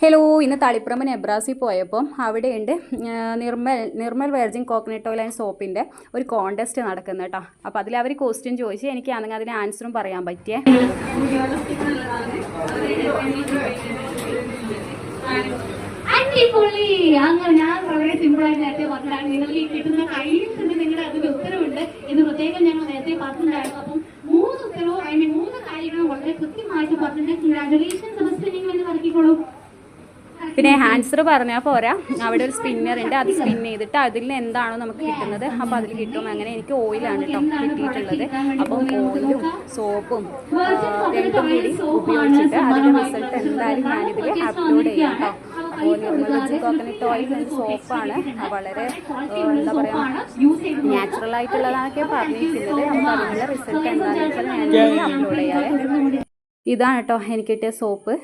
Hello, ഇന്ന് തളിപ്പറമ്പ് നെബ്രാസിൽ പോയപ്പം അവിടെയുണ്ട് Nirmal virgin coconut oil and സോപ്പിൻ്റെ ഒരു കോൺടെസ്റ്റ് നടക്കുന്നത് കേട്ടോ. അപ്പോൾ അതിൽ അവർ ക്വസ്റ്റ്യൻ ചോദിച്ച് എനിക്കാണെങ്കിൽ അതിന് ആൻസറും പറയാൻ പറ്റിയേ. അങ്ങനെ ഞാൻ വളരെ സിമ്പിളായിട്ട് നേരത്തെ പറഞ്ഞാൽ നിങ്ങൾക്ക് ഈ കിട്ടുന്ന കയ്യിൽ തന്നെ നിങ്ങളുടെ അതിന് ഉത്തരവുണ്ട് എന്ന് പ്രത്യേകം ഞങ്ങൾ നേരത്തെ പറഞ്ഞിട്ടുണ്ടായിരുന്നു. അപ്പം 3 ഉത്തരവും അതിന് 3 കാര്യങ്ങളും വളരെ കൃത്യമായിട്ട് പറഞ്ഞിട്ടുണ്ട്. കൺഗ്രാജുലേഷൻസ് നിങ്ങൾ എന്ന് പറഞ്ഞിക്കോളൂ. പിന്നെ ആൻസർ പറഞ്ഞാൽ പോരാ, അവിടെ ഒരു സ്പിന്നർ ഉണ്ട്, അത് സ്പിൻ ചെയ്തിട്ട് അതിൽ നിന്ന് എന്താണോ നമുക്ക് കിട്ടുന്നത് അപ്പോൾ അതിൽ കിട്ടും. അങ്ങനെ എനിക്ക് ഓയിലാണ് കേട്ടോ കിട്ടിയിട്ടുള്ളത്. അപ്പം ഓയിലും സോപ്പും രണ്ടും കൂടി ഉപയോഗിച്ചിട്ട് അതിൻ്റെ റിസൾട്ട് എന്തായാലും ഞാനിതിൽ അപ്ലോഡ് ചെയ്യാം കേട്ടോ. അപ്പോൾ നിർമ്മൽ വെർജിൻ കോക്കനട്ട് ഓയിൽ സോപ്പാണ്, വളരെ എന്താ പറയുക നാച്ചുറൽ ആയിട്ടുള്ളതാണൊക്കെ പറഞ്ഞിട്ടുള്ളത്. അപ്പോൾ അതിനുള്ള റിസൾട്ട് എന്താണെന്ന് വെച്ചാൽ ഞാനിതിൽ അപ്ലോഡ് ചെയ്യാറ്. ഇതാണ് കേട്ടോ എനിക്ക് കിട്ടിയ സോപ്പ്.